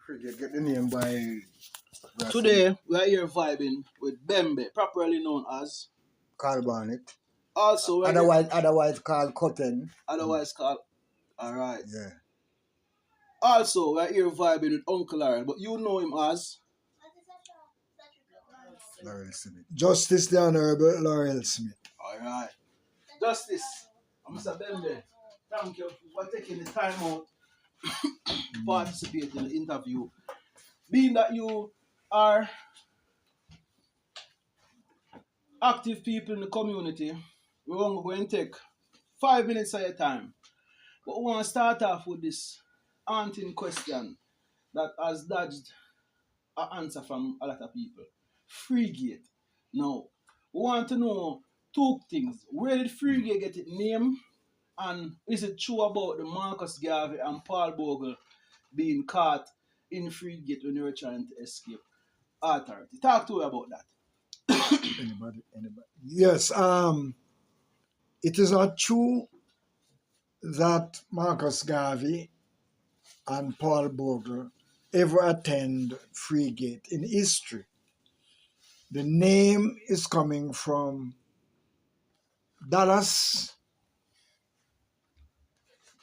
Frigate get the name by Today, we are here vibing with Bembe, properly known as. Carl Barnett. Also, we're Otherwise called Cotton. otherwise called. Alright. Yeah. Also, we're here vibing with Uncle Llorell, but you know him as. Llorell Smith. Justice the Honorable Llorell Smith. Alright. Justice, Mr. Bembe, thank you for taking the time out to participate in the interview. Being that you are active people in the community, we're going to take 5 minutes of your time. But we want to start off with this haunting question that has dodged an answer from a lot of people. Frigate. Now, we want to know two things. Where did Frigate get its name? And is it true about the Marcus Garvey and Paul Bogle being caught in Frigate when they were trying to escape authority? Talk to me about that. Anybody? Yes. It is not true that Marcus Garvey and Paul Bogle ever attend Frigate in history. The name is coming from Dallas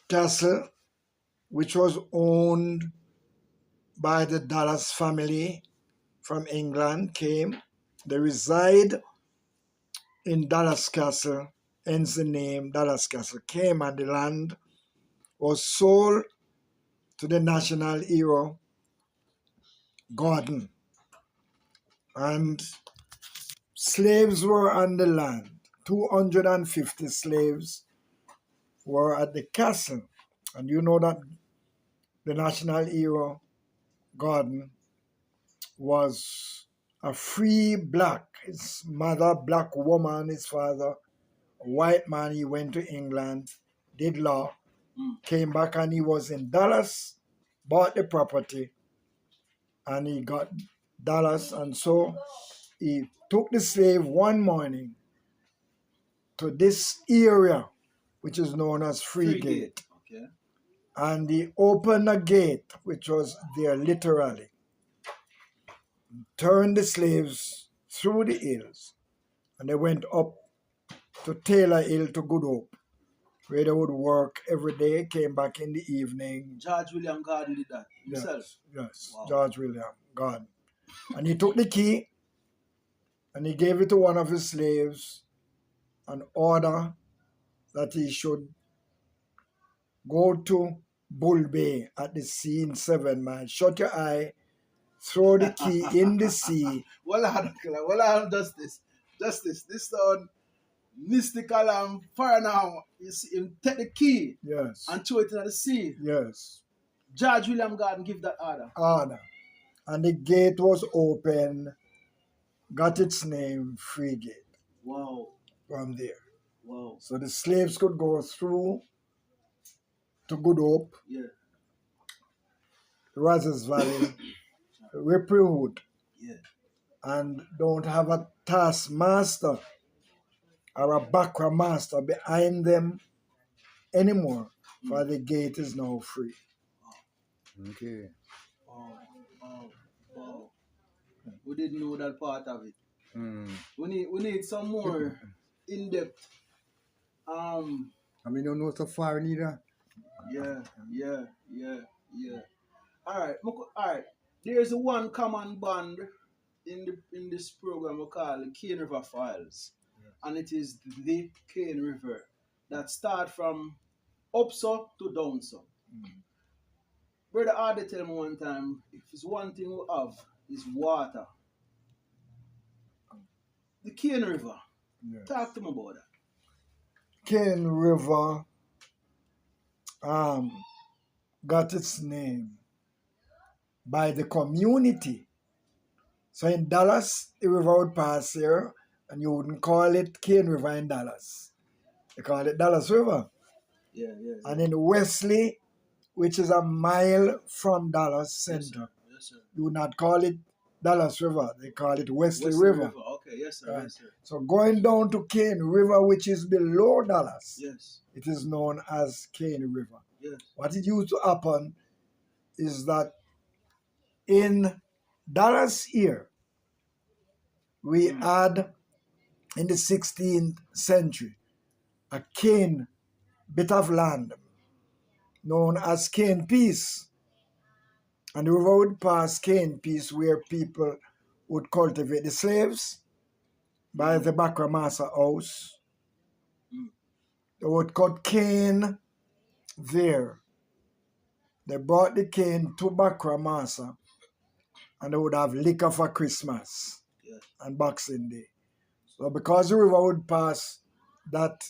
Castle, which was owned by the Dallas family from England, came. They reside in Dallas Castle, hence the name Dallas Castle came, and the land was sold to the national hero Gordon. And slaves were on the land. 250 slaves were at the castle. And you know that the national hero Gordon was a free black. His mother, black woman, his father, a white man. He went to England, did law, came back, and he was in Dallas, bought the property, and he got Dallas. And so he took the slave one morning to this area, which is known as Frigate. Okay. And he opened a gate, which was there literally, turned the slaves through the hills, and they went up to Taylor Hill to Good Hope, where they would work every day, came back in the evening. George William Gordon did that himself? Yes, Wow. George William Gordon. And he took the key, and he gave it to one of his slaves, an order that he should go to Bull Bay at the sea in 7 miles. Shut your eye, throw the key in the sea. Well, I Justice. Justice, this sound mystical and paranormal. You see him take the key Yes. and throw it into the sea. Yes. George William Gordon give that order. Order. And the gate was open, got its name, Frigate, Wow. from there. Wow. So the slaves could go through to Good Hope, Yeah. Razes Valley, Ripleywood, Yeah. and don't have a taskmaster or a Bakra master behind them anymore, for the gate is now free. Okay. Wow. Wow. Wow. We didn't know that part of it. We need some more in-depth. I mean, you know so far neither. Yeah. Alright. There's one common bond in this program we call the Cane River Files. And it is the Cane River that start from upso to downso. Brother Adi tell me one time, if it's one thing we have, is water. The Cane River. Yes. Talk to me about that. Cane River got its name by the community. So in Dallas, the river would pass here, and you wouldn't call it Cane River in Dallas. They call it Dallas River. Yeah. And in Wesley, which is a mile from Dallas Center, Yes, sir. you would not call it Dallas River. They call it Wesley Wesley River. Okay, yes, sir. Right. Yes, sir. So going down to Cane River, which is below Dallas, Yes. it is known as Cane River. Yes. What it used to happen is that In Dallas here, we had in the 16th century a cane bit of land known as Cane Peace. And the river would pass Cane Peace where people would cultivate the slaves by the Bakramasa house. They would cut cane there. They brought the cane to Bakramasa and they would have liquor for Christmas and Boxing Day. So because the river would pass that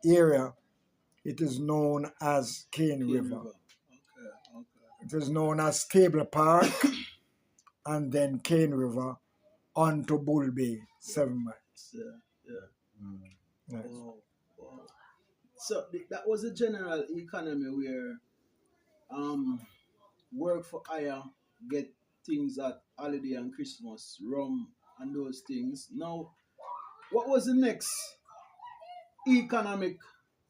area, it is known as Cane River. Okay. It is known as Stable Park and then Cane River on to Bull Bay, 7 miles. Yes. Wow. So that was a general economy where work for hire, get things at holiday and Christmas, rum and those things. Now, what was the next economic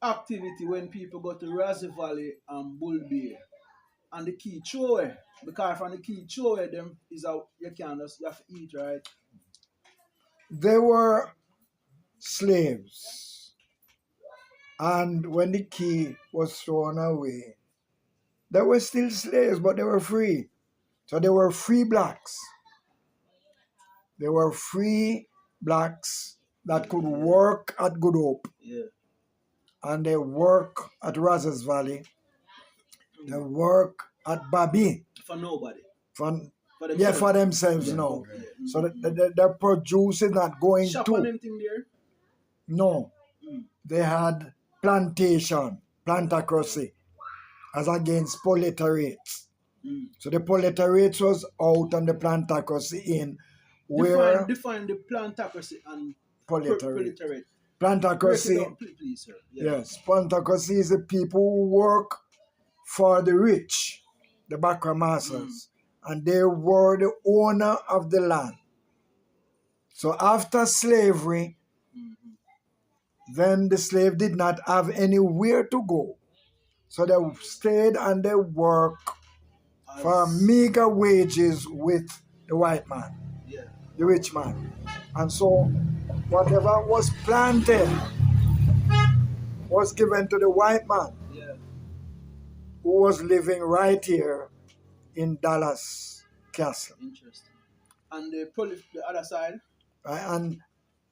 activity when people go to Razzie Valley and Bull Bay and the key chowe? Because from the key chowe, them is out you can just you have to eat, right? They were slaves. And when the key was thrown away, they were still slaves, but they were free. So they were free blacks. They were free blacks that could work at Good Hope. Yeah. And they work at Razzie Valley. They work at Babi. For nobody. For For themselves now. So the produce is not going shop to. on anything there? No. They had plantation, plantocracy, as against proletariats. So the proletariats was out and the plantocracy in. Where define the plantocracy and proletariat. Break Plantocracy. it down, please, sir. Yes, plantocracy is the people who work for the rich, the Bakramasas, and they were the owner of the land. So after slavery, then the slave did not have anywhere to go. So they stayed and they worked for meager wages with the white man, the rich man. And so whatever was planted was given to the white man who was living right here in Dallas Castle. Interesting. And the other side? And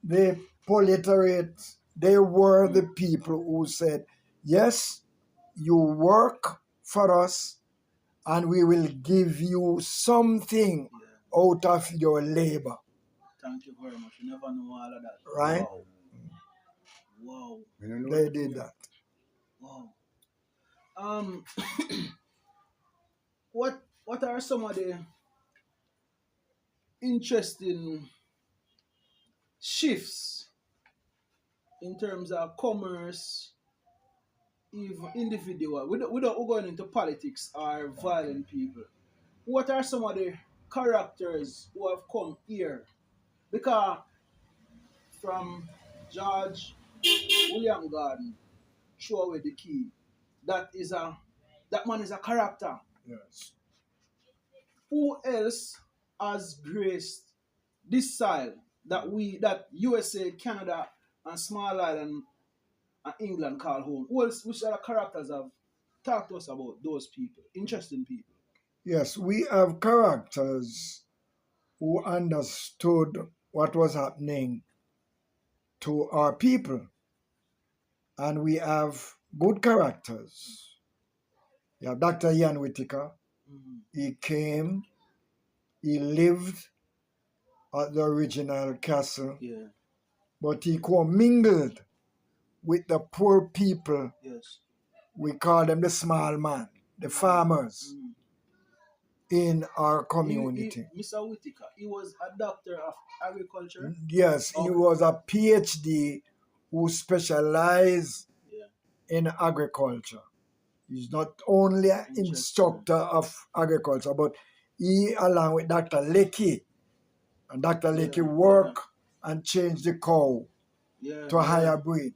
the proletariat, they were the people who said, yes, you work for us and we will give you something out of your labor. Thank you very much. You never know all of that. Right? Wow. They did that. Wow. What are some of the interesting shifts in terms of commerce, even individual, without going into politics or violent people? What are some of the characters who have come here? Because from George William Garden, throw away the key. That man is a character. Yes. Who else has graced this soil that USA, Canada, and small island and England call home? Who else, which other characters have talked to us about those people? Interesting people. Yes, we have characters who understood what was happening to our people. And we have good characters. You have Dr. Ian Whitaker. He came, he lived at the original castle, but he commingled with the poor people. Yes. We call them the small man, the farmers in our community. Mr. Whitaker, he was a doctor of agriculture? Yes, he was a PhD who specialized in agriculture. He's not only an instructor of agriculture, but he, along with Dr. Lecky, and Dr. Lecky worked and changed the cow to a higher breed.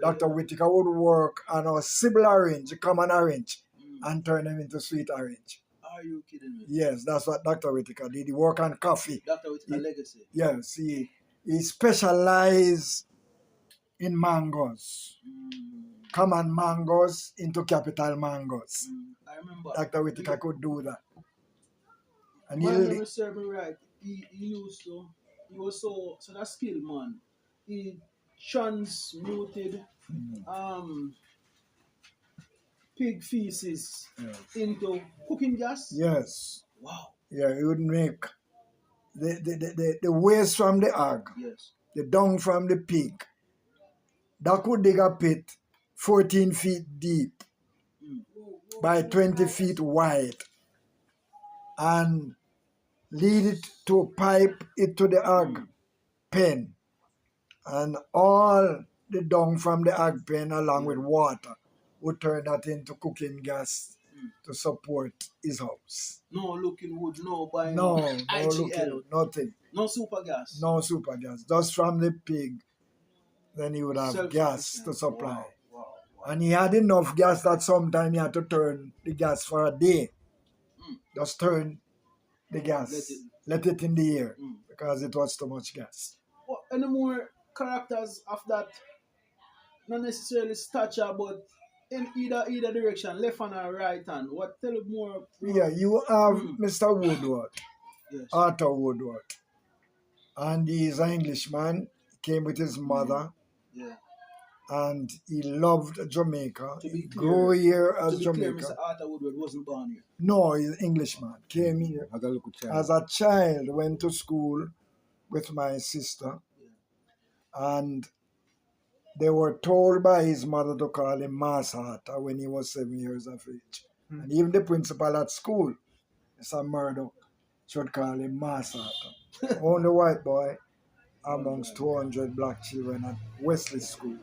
Dr. Whitaker would work on our Sybil orange, common orange, and turn them into sweet orange. Are you kidding me? Yes, that's what Dr. Whitaker did. He worked on coffee. Dr. Whitaker legacy. Yes, he specialized in mangoes. Common mangoes into capital mangoes. I remember. Dr. Whitaker could do that. And My memory serves me right. He was so that skilled man. He transmuted pig feces into cooking gas. Yes. Wow. Yeah, he would make the waste from the hog, Yes. the dung from the pig. That could dig a pit 14 feet deep by 20 feet wide and lead it to a pipe it to the hog pen, and all the dung from the hog pen along with water would turn that into cooking gas to support his house. No looking wood, no buying No IGL. looking wood, nothing. No super gas. No super gas, just from the pig. Then he would have gas to supply. Wow. And he had enough gas that sometimes he had to turn the gas for a day. Just turn the gas, let it in the air because it was too much gas. What any more characters of that? Not necessarily stature, but in either direction, left hand or right hand. What tell more? Yeah, you have Mr. Woodward, yes. Arthur Woodward, and he's an Englishman. He came with his mother. Yeah. And he loved Jamaica. He grew here as Jamaica. Jamaica. Mr. Arthur Woodward wasn't born here. No, he's an Englishman. Came here as a child, went to school with my sister. And they were told by his mother to call him Mass Arthur when he was 7 years of age. And even the principal at school, Mr. Murdoch, should call him Mass Arthur. Only white boy amongst 200 black children at Wesley School.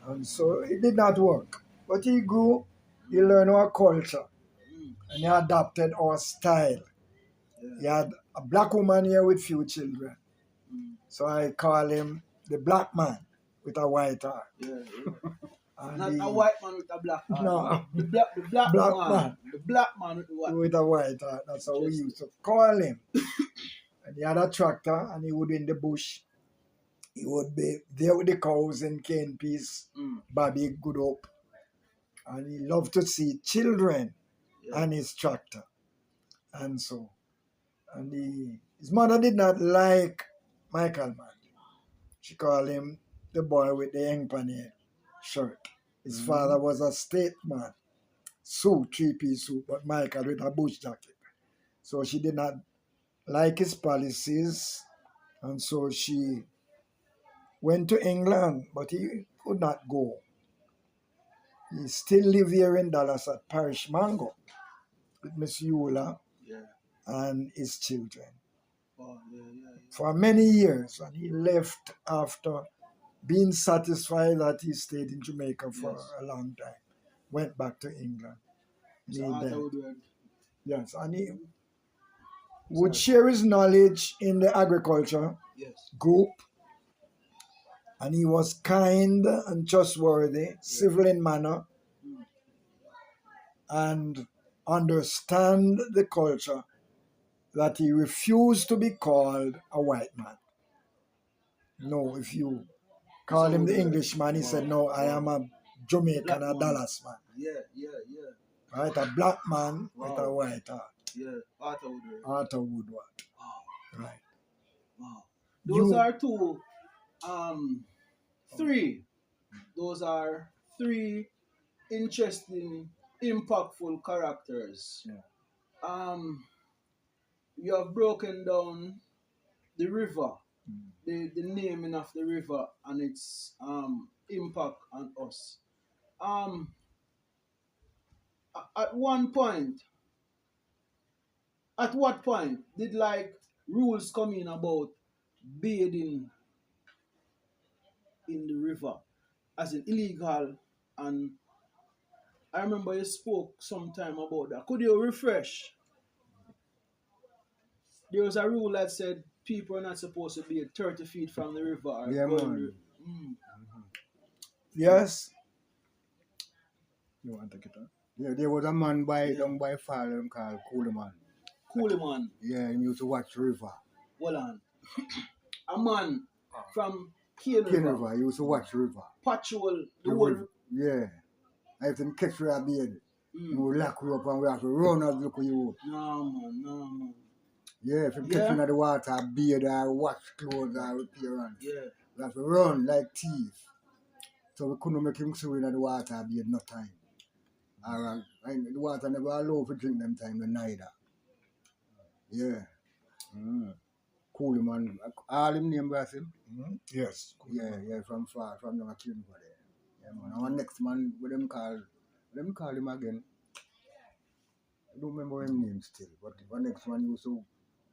And so it did not work. But he grew, he learned our culture, and he adopted our style. He had a black woman here with few children. So I call him the black man with a white heart. Not a white man with a black heart. No. The black man. The black man with a white heart. That's how we used to call him. And he had a tractor and he would in the bush. He would be there with the cows and cane peas, Bobby good up. And he loved to see children and his tractor. And so, and his mother did not like Michael man. She called him the boy with the engpanny shirt. His father was a statesman, suit, three-piece suit, but Michael with a bush jacket. So she did not like his policies, and so she went to England, but he could not go. He still lived here in Dallas at Parish Mango with Miss Eula and his children for many years. And he left after being satisfied that he stayed in Jamaica for a long time. Went back to England. Yes, and he would share his knowledge in the agriculture group. And he was kind and trustworthy, civil in manner, and understand the culture that he refused to be called a white man. No, if you call him the Englishman, he said, no, I am a Jamaican, a Dallas man. Right, a black man with a white heart. Arthur Woodward. Wow. Right. Wow. Those are three. Those are three interesting, impactful characters. You have broken down the river, the naming of the river and its impact on us. At what point did rules come in about bathing in the river as an illegal? And I remember you spoke sometime about that. Could you refresh? There was a rule that said people are not supposed to be 30 feet from the river. Yes. You want to take it on? Yeah, there was a man down by Fallen called Coolman. Coolman. Yeah, he used to watch river. Hold on. A man from Cane Cane River. River, he used to watch river. Patrol the The whole. river. Yeah. I have to catch you a beard. Mm. He will lock you up and we have to run and look at you. No man. Yeah, if you catch you in the water, beard or wash clothes or repair on. Yeah. We have to run like thieves. So we couldn't make him swim in the water beard no time. And the water never allow for drink them time neither. Yeah. Cool man. All him name was him? Yes. Yeah, from far, from the Cane River there. Yeah, man. Our next man, what them call him again? I don't remember his name still, but the next one used to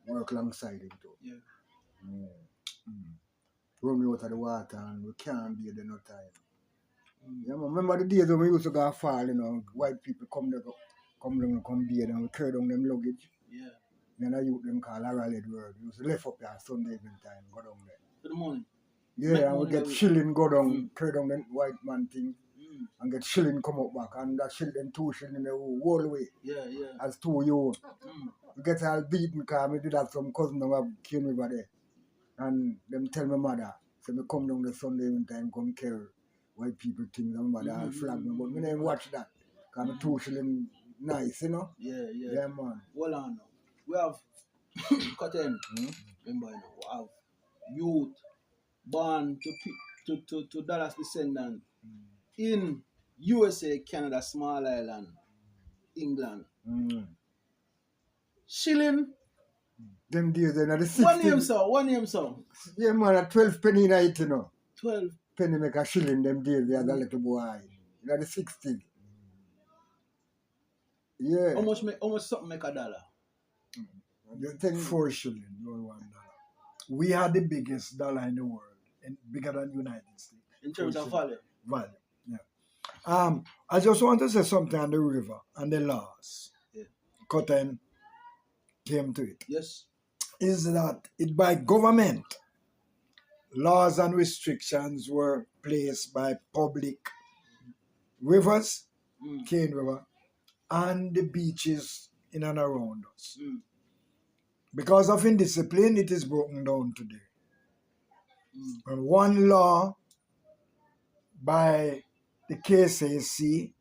work alongside him too. Yeah. Run me out of the water and we can't be there no time. Yeah, man. Remember the days when we used to go fall, white people come down, come beard and we carry down them luggage. Yeah. Then I youth them call Llorell World. We used to left up there Sunday evening time, go down there. For the morning. Yeah, and we get shilling, go down, carry down the white man thing, and get shilling come up back, and that shilling, 2 shilling the whole way. Yeah. As 2 youth. We get all beaten because we did have some cousin who came over there. And them tell my mother, so me come down the Sunday evening time, come carry white people things, and my mother all flag me, but me never watch that. Because me 2 shilling nice, Yeah. Yeah, man. Hold on now. We have Cotton. Remember now, we have youth born to Dallas descendant in USA, Canada, Small Island, England. Shilling. Them days in the 60s. One name, sir. Yeah, man, a 12 penny in it, 12. Penny make a shilling them days, they had a little boy. In the 60s. Yeah. How much something make $1? You take 4 shilling or $1. We had the biggest dollar in the world, and bigger than United States. In terms of value. Yeah. I just want to say something on the river and the laws. Yeah. Cotton came to it. Yes. Is that it by government, laws and restrictions were placed by public rivers, Cane River, and the beaches in and around us. Because of indiscipline, it is broken down today. And one law by the KCC,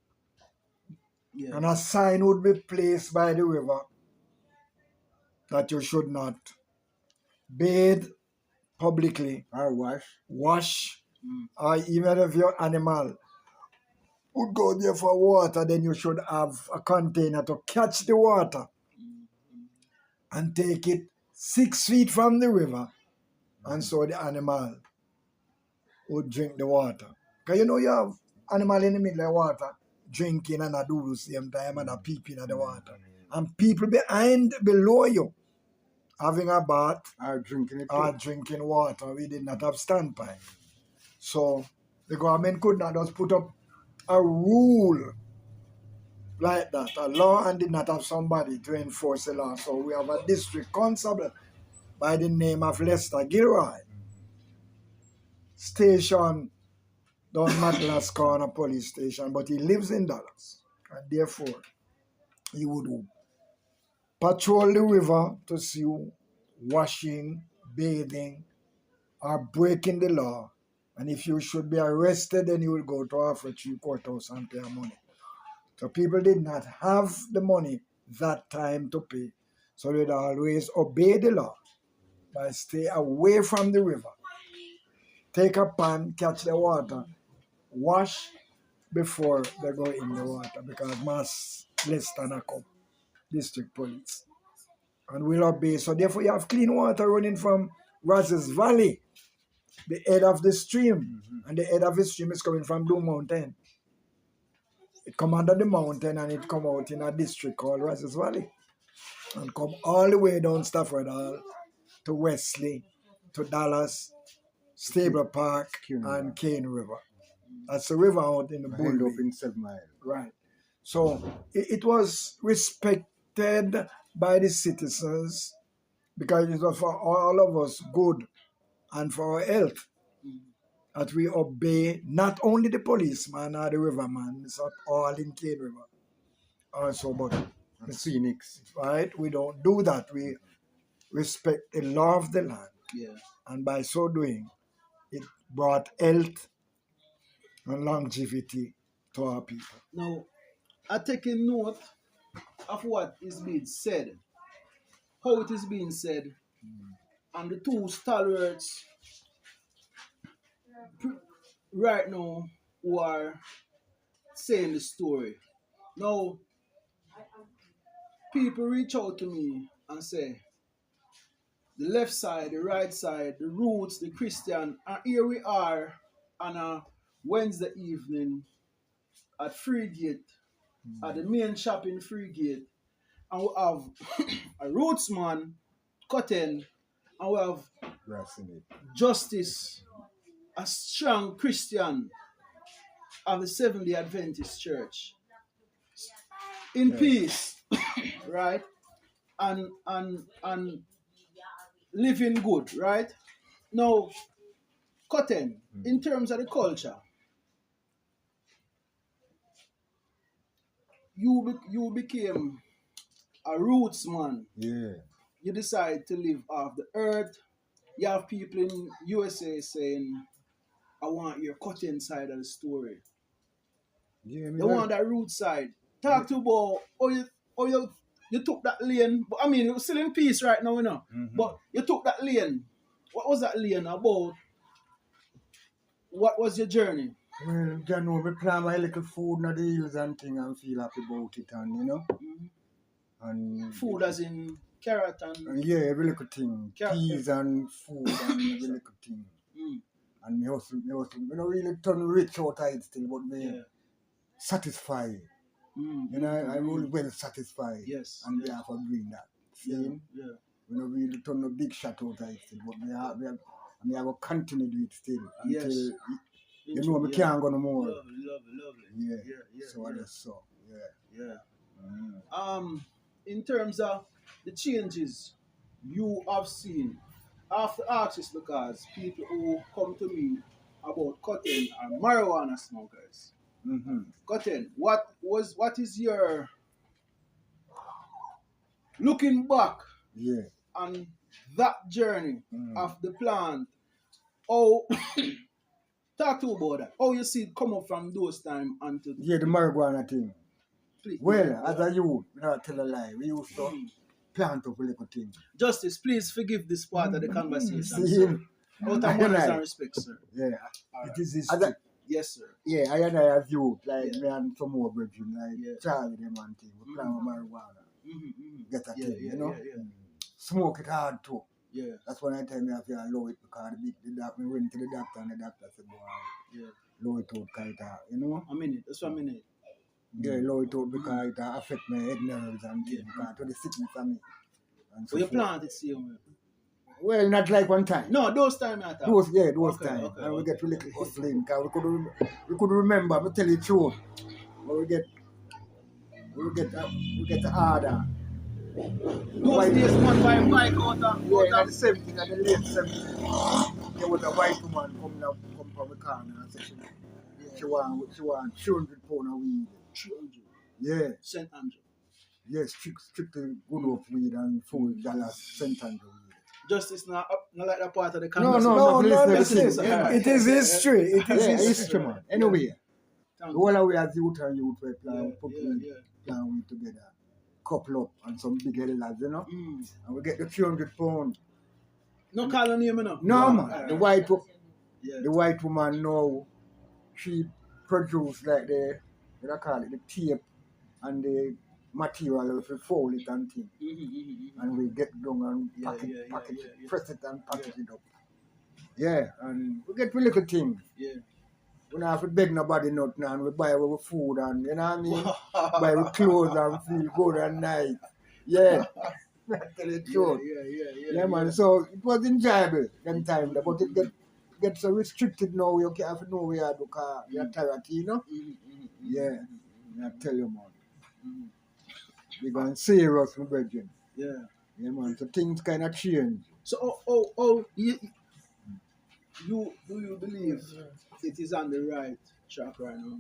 and a sign would be placed by the river that you should not bathe publicly or wash, or even if your animal would go there for water, then you should have a container to catch the water and take it 6 feet from the river, and so the animal would drink the water. Because you have animal in the middle of the water drinking and I do the same time and a peeping at the water. And people below you having a bath or drinking water. We did not have standpipe. So the government could not just put up a rule like that, a law, and did not have somebody to enforce the law. So we have a district constable by the name of Lester Gilroy, stationed down Matlas Corner police station, but he lives in Dallas. And therefore, he would patrol the river to see you washing, bathing, or breaking the law. And if you should be arrested, then you will go to Alfred Tree Courthouse and pay money. So people did not have the money that time to pay. So they'd always obey the law by stay away from the river. Take a pan, catch the water, wash before they go in the water, because mass less than a cup, district police. And we'll obey. So therefore you have clean water running from Ross's Valley, the head of the stream. And the head of the stream is coming from Blue Mountain. It come under the mountain and it come out in a district called Ross's Valley. And come all the way down Stafford Hall to Wesley, to Dallas, Stable Park, and Cane River. That's the river out in the bull up in 7 Mile. Right. So it was respected by the citizens because it was for all of us good and for our health that we obey not only the policeman or the riverman, but all in Cane River. also, but And Phoenix. right, we don't do that. We respect the law of the land, Yeah. and by so doing, it brought health and longevity to our people. Now, I take a note of what is being said, how it is being said, and the two stalwarts right now who are saying the story. Now, people reach out to me and say, the left side, the right side, the roots, the Christian, and here we are on a Wednesday evening at Freegate, at the main shop in Freegate, and we have a roots man, Cotton, and we have Racing it. Justice, a strong Christian of the Seventh-day Adventist Church. In peace, right? And living good, right? Now, Cotton, in terms of the culture, you became a roots man. Yeah. You decide to live off the earth. You have people in USA saying, I want your Cotton side of the story. Yeah, They want that root side. Talk to about you took that lane. But I mean, you're still in peace right now, you know. But you took that lane. What was that lane about? What was your journey? Well, you know, we plant my little food in the hills and thing and feel happy about it, and you know. And Food as in carrot and yeah, every little thing. Carrot. Peas and food and every little thing. And me hustle, we don't really turn rich out of it still, but me satisfied. You know, I'm really well satisfied. Yes. And we have for doing that. See? Yeah. We don't really turn a big shot out of it still, but we have to continue to do it still until, Yes. you know, we can't go no more. Lovely. Yeah. Yeah. So I just saw. Yeah. Yeah. In terms of the changes you have seen after artists, because people who come to me about Cotton are marijuana smokers. Cotton, what is your looking back Yeah. on that journey of the plant? Oh, talk to about that. How you see it come up from those time until Yeah, the marijuana thing. please, Well, as a youth, we don't tell a lie. We used to plant up a little thing. Justice, please forgive this part of the conversation. See Sir. him? Out of manners and respect, sir. Yeah. All It is his right. Yes, sir. Yeah, I and I as youth, like Yeah. me and some more brethren, like Yeah. Charlie them and thing. We plant marijuana. Get a Yeah, thing, yeah, you know? yeah. Smoke it hard too. Yeah. That's when I tell me I feel low it because the doctor, we went to the doctor and the doctor said, boy, Yeah. low it out kind of, you know? A minute. That's 1 minute. Yeah, low it out because it affect my head nerves and things, because to the sickness of me. And So you forth. plant it, see you. Well, not like one time. No, those time I thought. Those Okay, time. okay, And we okay. get to little hustling because we could remember, I tell you the truth. But we get the order. Those days man buy bike out of Yeah, in the 70s, in the late 70s, there was a white woman come from the corner and said she want 200 pounds of weed. 300. Yeah, St. Andrew. yes, strictly good of weed and $4 St. Andrew weed. Justice not like that part of the No, conversation. No, listen, listen. yeah. It is history. It is Yeah, history. history, man. Anyway, Thank the whole way as youth and youth, we plan, put yeah. weed together, couple up and some big lads, you know? Mm. And we get the 300 pounds. No call on name, no. No, man. Alright. The white woman now, she produced like the tape and the material if we fold it and thing. And we get down and package it, press it and package it up. Yeah, and we get a little thing. Yeah. We don't have to beg nobody nothing and we buy our food and, you know what I mean? Buy our clothes and feel good and nice. Yeah. Tell you the truth. Yeah, man. So it was enjoyable them time, but it get so restricted now. You can't have to know where you are because you're tired, you know? Yeah. I tell you, man. We're going serious, my brethren. Yeah. Yeah, man. So things kind of change. So, do you believe it is on the right track right now?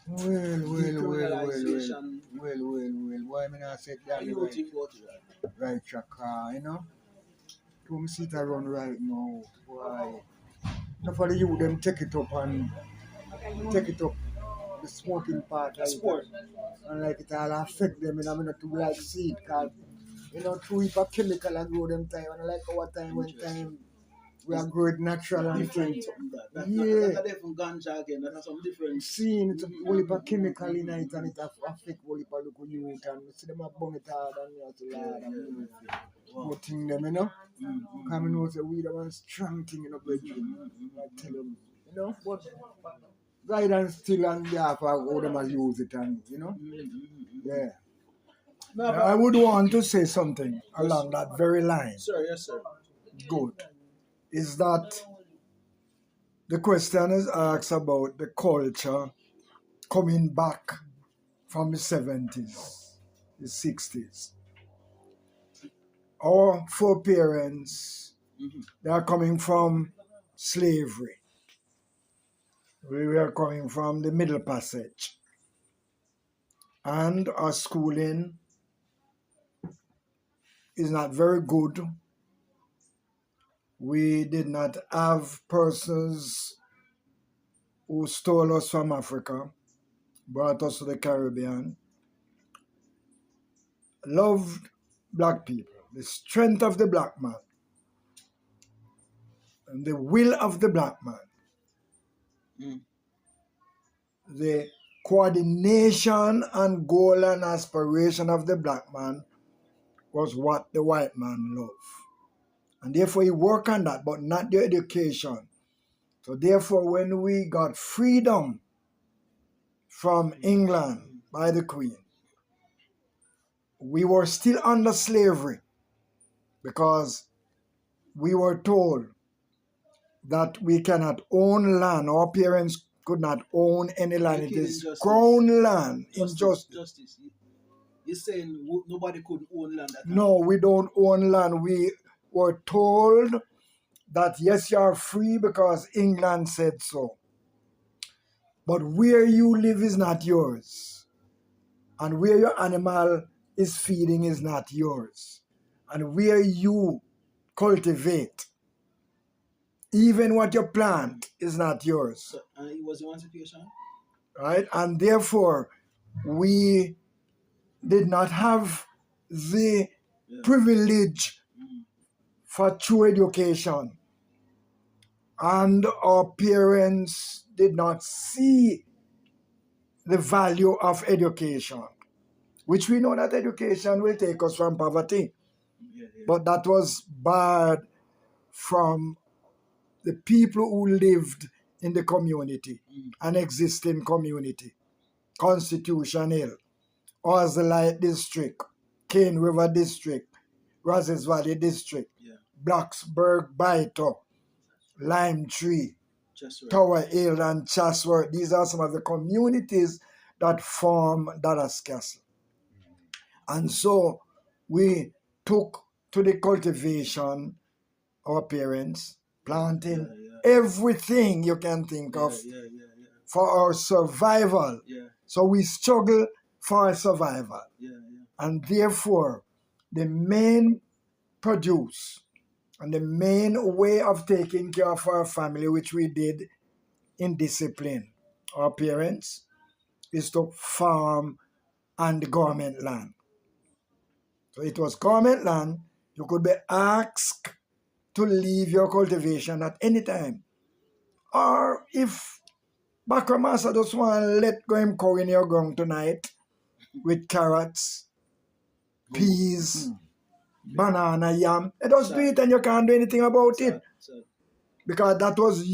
Well. decriminalization. Why me not say that What you think about that? right track, you know? To me sit around right now, why? Not for the youth, them take it up, the smoking part A sport. and like it all affect them, and I'm not too like see it, cause, through if a chemical and grow them time, and I like our time when time we are growing natural and Different thing. something that. Yeah. That's a different ganja again. That's some different. Seeing it, whole heap of chemical in it and it affect whole heap of local youth and see them a burn it hard and you have to Yeah, lad and yeah, move yeah. Wow. good thing them, you know? Mm-hmm. Come know say we the one strong thing, brethren. I tell them, but guidance still and there for how them a use it and, yeah. No, Now, I would want to say something along that very line. Sir, yes, sir. Good. Is that the question is asked about the culture coming back from the 70s, the 60s. Our foreparents, they are coming from slavery. We were coming from the Middle Passage. And our schooling is not very good. We did not have persons who stole us from Africa, brought us to the Caribbean, loved black people, the strength of the black man, and the will of the black man, the coordination and goal and aspiration of the black man was what the white man loved. And therefore he worked on that, but not the education. So therefore when we got freedom from England by the Queen, we were still under slavery because we were told that we cannot own land. Our parents could not own any land. It is crown land. Justice. You're saying nobody could own land at all? No, we don't own land. We were told that yes, you are free because England said so. But where you live is not yours. And where your animal is feeding is not yours. And where you cultivate, even what you plant, is not yours. So, it was emancipation? Right? And therefore, we did not have the privilege for true education. And our parents did not see the value of education, which we know that education will take us from poverty. But that was barred from the people who lived in the community, an existing community. Constitution Hill, Ozalite District, Cane River District, Rosses Valley District, Blacksburg, Baito, Lime Tree, Tower Hill, and Chatsworth. These are some of the communities that form Dallas Castle. And so we took to the cultivation, our parents, planting everything you can think of for our survival. So we struggle for our survival. And therefore, the main produce and the main way of taking care of our family, which we did in discipline, our parents, is to farm and government land. So it was government land. You could be asked to leave your cultivation at any time. Or if Bakramaster just want to let go him cow in your ground tonight with carrots, peas, banana, yam, it just do it and you can't do anything about it. Because that was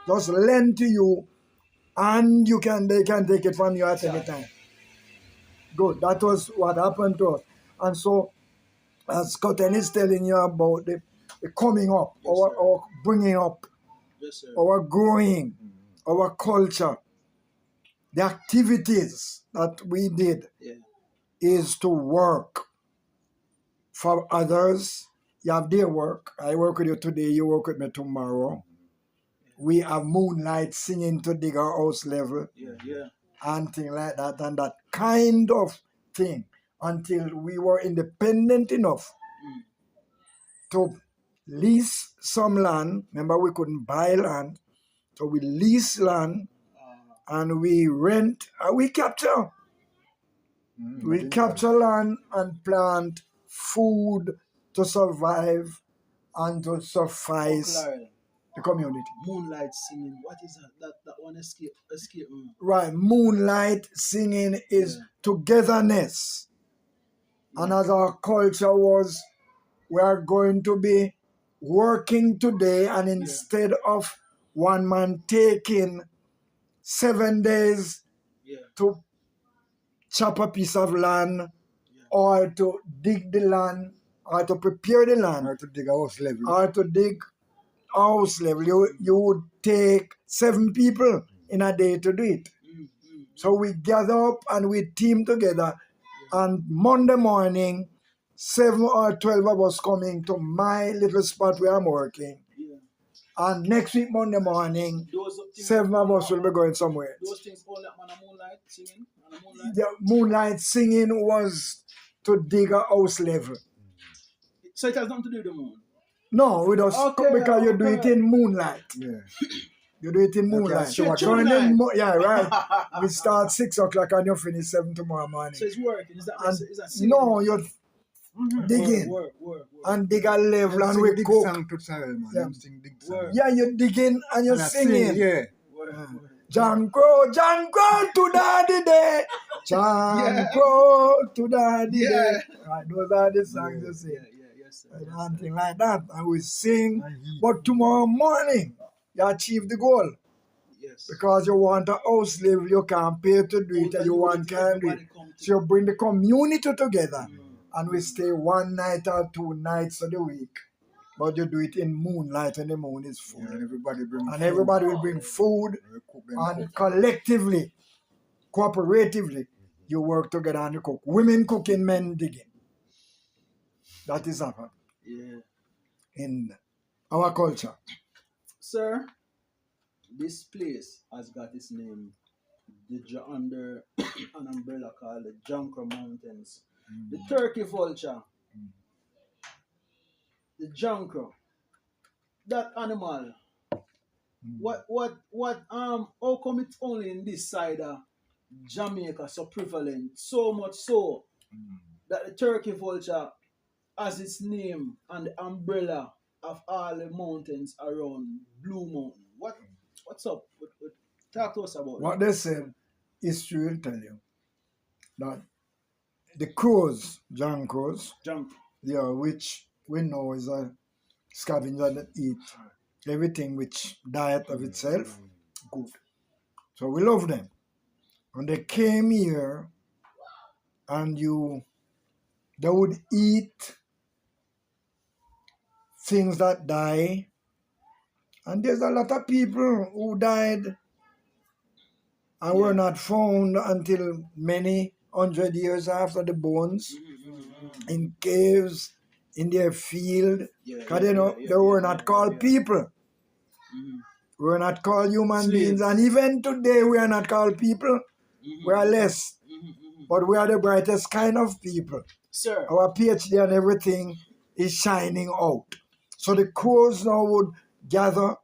just lent to you and they can take it from you at any time. Good. That was what happened to us. And so, as Cotton is telling you about the coming up, our bringing up, our growing, our culture, the activities that we did is to work for others. You have their work. I work with you today, you work with me tomorrow. we have moonlight singing to dig our house level Yeah. and things like that, and that kind of thing, until we were independent enough to lease some land. Remember, we couldn't buy land, so we lease land and we rent and we capture. We capture land and plant food to survive and to suffice Llorell, the community. moonlight singing. What is that? That one escape me. Right, moonlight singing is togetherness. And as our culture was, we are going to be working today, and instead of one man taking 7 days to chop a piece of land or to dig the land or to prepare the land Or to dig a house level. or to dig house level, you would take 7 people in a day to do it. So we gather up and we team together, and Monday morning 7 or 12 of us coming to my little spot where I'm working, and next week Monday morning 7 of us will be going somewhere. Those things all that man a moonlight singing and a moonlight. The moonlight singing was to dig a house level. So it has nothing to do with the moon. No, we just because you do it in moonlight. Yeah. You do it in moonlight. Straight So in the moonlight. yeah, right. We start 6 o'clock and you finish 7 tomorrow morning. So it's working. Is And that singing? no, you're digging Work. and dig a level and we dig cook. song to soil, man. Yeah. Them sing dig song. Yeah, you're digging and you're And I singing. sing, yeah. John Crow to daddy day. John Crow to daddy day. Right, those are the songs you sing. Yes, And something like that. And we sing. But tomorrow morning, you achieve the goal. Yes. Because you want a house level, you can't pay to do it, and you want can do it. So you bring the community together, and we stay 1 night or 2 nights of the week. But you do it in moonlight, and the moon is full. Yeah, and everybody bring And food. everybody will bring food, We cook them and cook. collectively, cooperatively, you work together and you cook. Women cooking, men digging. That is happening in our culture. Sir, this place has got its name under an umbrella called the Junkra Mountains. The turkey vulture, the Junkra, that animal. How come it's only in this side of Jamaica so prevalent, so much so that the turkey vulture has its name and the umbrella of all the mountains around Blue Mountain? What's up? Talk to us about What they said, history will tell you that the crows, John crows, Junk. which we know is a scavenger that eat everything which diet of itself, good. So we love them. When they came here, and they would eat things that die, and there's a lot of people who died and were not found until many 100 years after the bones in caves, in their field, because they were not called people. We were not called human beings, and even today we are not called people. We are less, but we are the brightest kind of people. Sir. Our PhD and everything is shining out. So the crows now would gather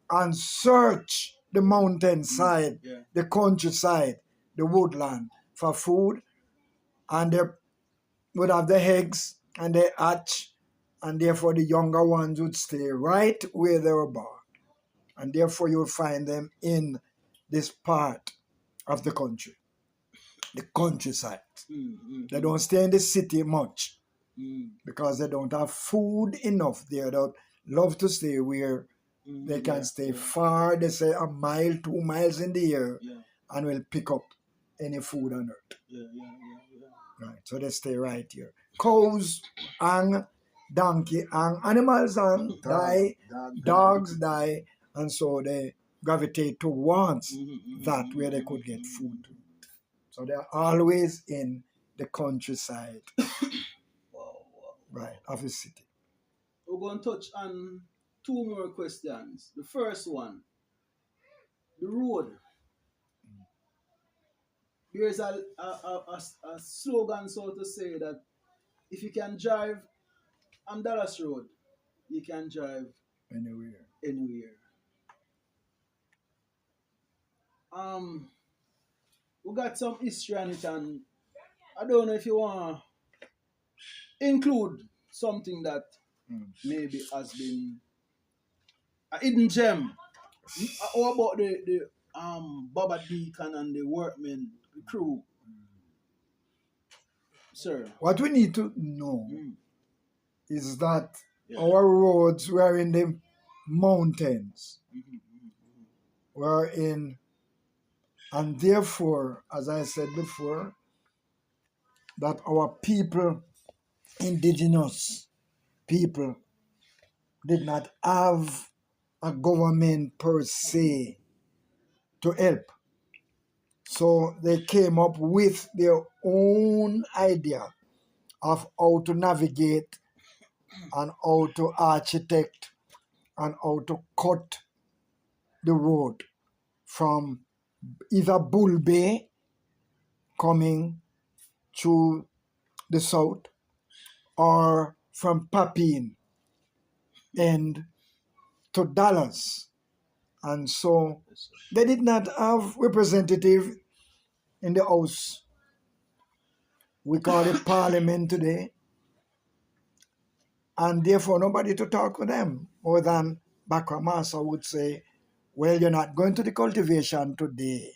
and search the mountainside, the countryside, the woodland for food, and they would have the eggs and they hatch, and therefore the younger ones would stay right where they were born. And therefore you'll find them in this part of the country, the countryside. They don't stay in the city much because they don't have food enough there. They love to stay where they can stay far. They say a mile, 2 miles in the air, and will pick up any food on earth. Right, so they stay right here. Cows hang, donkey hang, animals hang, die, dogs die, and so they gravitate towards that where they could get food. So they're always in the countryside, right, of the city. We're going to touch on two more questions. The first one, the road. There's a slogan, so to say, that if you can drive on Dallas Road, you can drive Anywhere. anywhere. Um, we got some history on it, and I don't know if you want to include something that maybe has been a hidden gem. How about the Baba Deacon and the workmen, the crew, sir? What we need to know Mm. is that Yeah. our roads were in the mountains, Mm-hmm. were in, and therefore, as I said before, that our people, indigenous people, did not have a government per se to help. So they came up with their own idea of how to navigate and how to architect and how to cut the road from either Bull Bay coming to the south or from Papine and to Dallas. And so they did not have representative in the house. We call it parliament today. And therefore nobody to talk to them more than Bakramasa would say, well, you're not going to the cultivation today.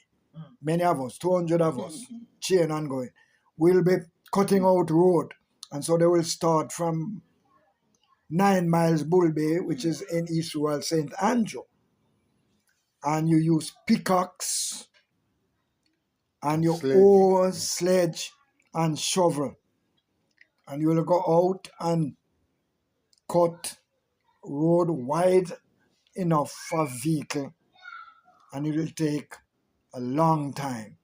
Many of us, 200 of us, chain and going, will be cutting out road. And so they will start from 9 miles Bull Bay, which is in East Royal St. Andrew. And you use pickaxe and you oar, sledge, and shovel. And you will go out and cut road wide enough for vehicle, and it will take a long time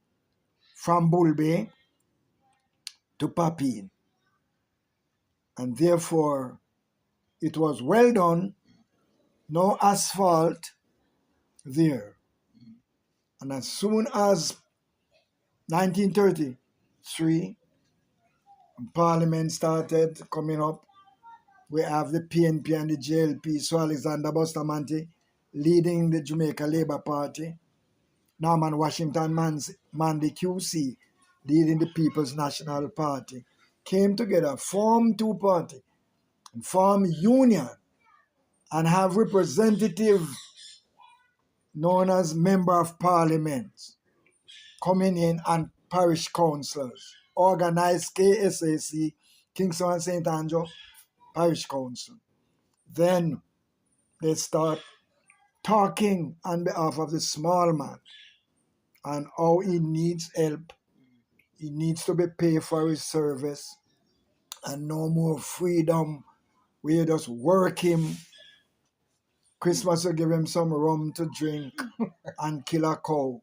from Bull Bay to Papine. And therefore, it was well done, no asphalt there. And as soon as 1933, Parliament started coming up, we have the PNP and the JLP, so Alexander Bustamante leading the Jamaica Labour Party, Norman Washington Manley QC leading the People's National Party, came together, formed two parties, and formed union, and have representative known as Member of Parliament coming in and parish councillors, organized KSAC, Kingston and St. Andrew Parish Council. Then they start talking on behalf of the small man and how he needs help. He needs to be paid for his service and no more freedom. We just work him. Christmas will give him some rum to drink and kill a cow.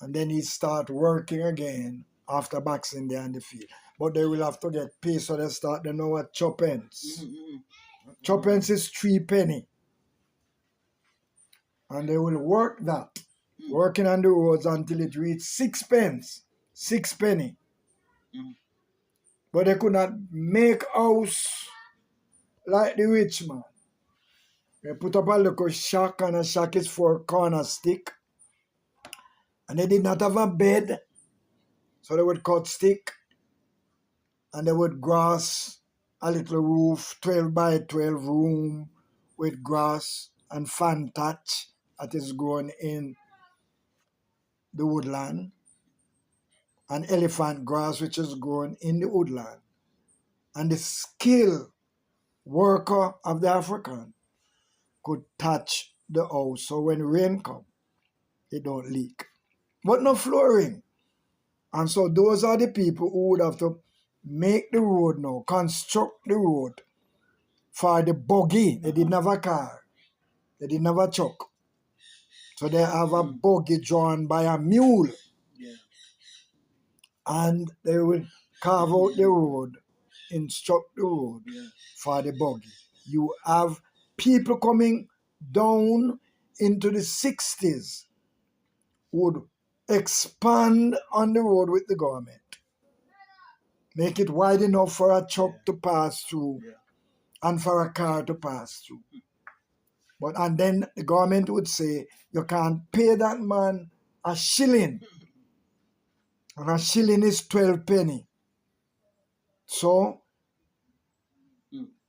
And then he start working again after Boxing Day on the field. But they will have to get paid, so they know what choppence. Choppence is 3 penny. And they will work that, working on the roads until it reaches 6 pence, 6 penny. But they could not make house like the rich man. They put up a little shack, and a shack is 4 corner stick. And they did not have a bed, so they would cut stick and they would grass a little roof, 12 by 12 room with grass and fan thatch that is grown in the woodland, and elephant grass which is grown in the woodland. And the skilled worker of the African could touch the house, so when rain comes, it don't leak. But no flooring. And so those are the people who would have to make the road now, construct the road for the buggy. They didn't have a car. They didn't have a truck. So they have a buggy drawn by a mule. Yeah. And they will carve out the road, instruct the road for the buggy. You have people coming down into the 60s would expand on the road with the government, make it wide enough for a truck to pass through and for a car to pass through. And then the government would say, you can't pay that man a shilling. And a shilling is 12 penny. So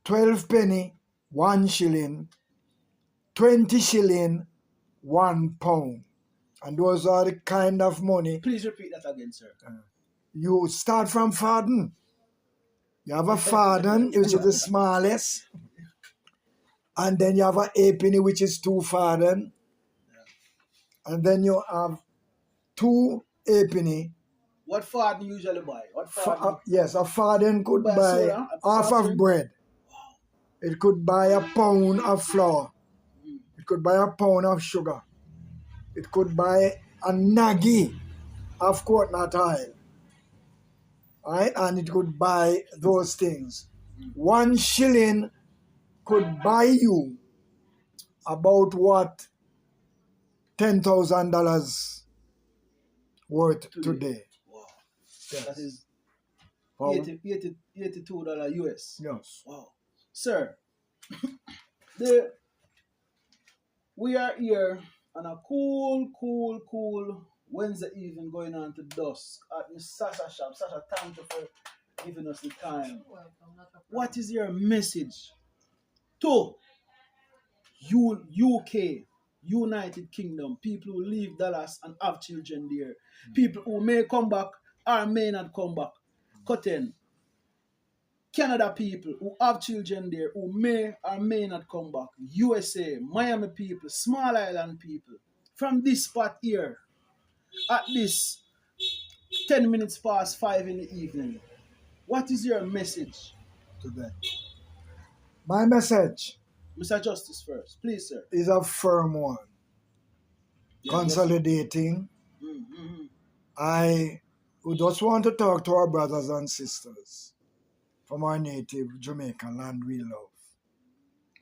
12 penny, 1 shilling, 20 shilling, 1 pound. And those are the kind of money. Please repeat that again, sir. You start from farden. You have a farden, which is the smallest. And then you have a halfpenny, which is 2 farden. And then you have 2 halfpenny. What farden usually buy? What farden? Yes, a farden could buy half of bread. It could buy a pound of flour. It could buy a pound of sugar. It could buy a naggy of coconut oil. Right? And it could buy those things. 1 shilling could buy you about what? $10,000 worth today. Wow. Yes. That is $82 US. Yes. Wow. Sir, we are here on a cool Wednesday evening going on to dusk at Miss Sasha shop. Sasha, thank you for giving us the time. What is your message to UK, United Kingdom, people who leave Dallas and have children there, people who may come back or may not come back, Cotton, Canada people who have children there who may or may not come back, USA, Miami people, small island people, from this spot here, at this 10 minutes past 5 in the evening, what is your message to them? My message, Mr. Justice first, please, sir, is a firm one. Consolidating. I would just want to talk to our brothers and sisters from our native Jamaican land we love.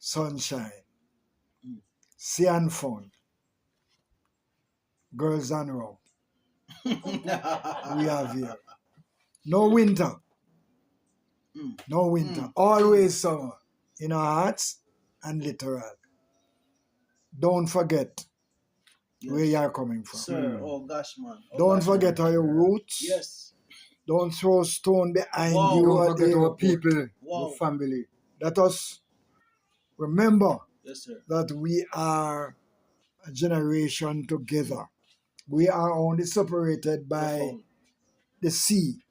Sunshine, sea and fun, girls and rum. We have here. No winter. No winter. Always summer in our hearts and literal. Don't forget where you are coming from. Sir, oh gosh, man. Don't forget your roots. Yes. Don't throw stone behind you. Don't forget our people, our family. Let us remember sir, that we are a generation together. We are only separated by the sea,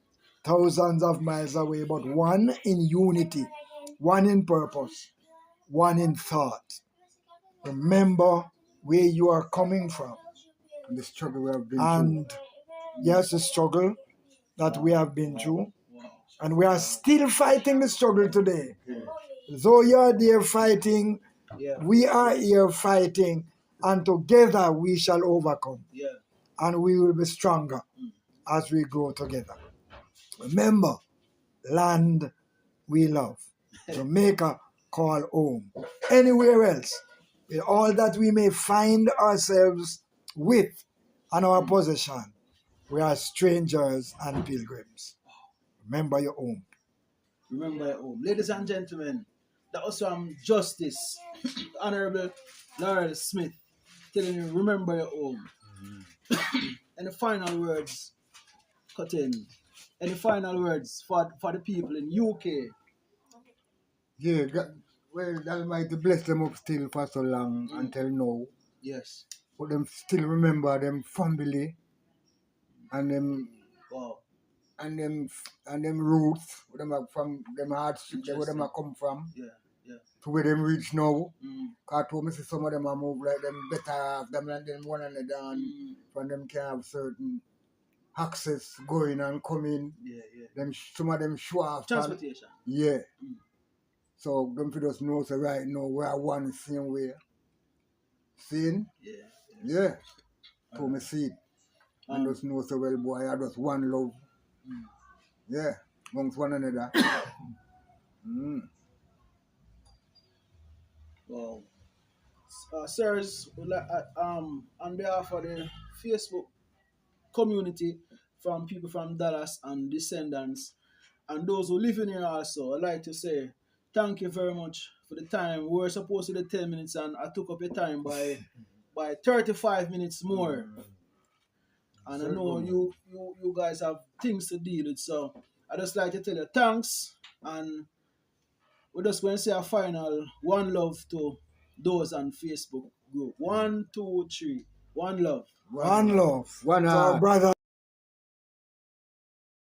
thousands of miles away, but one in unity, one in purpose, one in thought. Remember where you are coming from. And the struggle we have been through. Yes, the struggle that we have been through. And we are still fighting the struggle today. Though you are there fighting, we are here fighting, and together we shall overcome. And we will be stronger as we grow together. Remember, land we love. Jamaica call home. Anywhere else, with all that we may find ourselves with and our possession, we are strangers and pilgrims. Remember your home. Remember your home. Ladies and gentlemen, that was from Justice, Honorable Llorell Smith, telling you, remember your home. And the final words, Cotton, any final words for the people in UK? Yeah, well, the Almighty bless them up still for so long until now. Yes. But them still remember them family and them and them roots, where them are from, them hardship, where them are come from. To where them reach now. Because I told me some of them are move like them better have them and then one another and from them can have certain access going and coming. Them some of them show off. Transportation. So them for just know so right now we are one the same way. Seeing? Yeah. Told me see it. And just know so well boy, I just one love. Yeah. Amongst one another. Wow. Sirs, on behalf of the Facebook community, from people from Dallas and descendants, and those who live in here also, I'd like to say thank you very much for the time. We were supposed to do 10 minutes, and I took up your time by 35 minutes more. And I know you guys have things to deal with, so I just like to tell you thanks, and we're just going to say a final one love to those on Facebook group. 1, 2, 3. One love. One love. One To our heart. brother.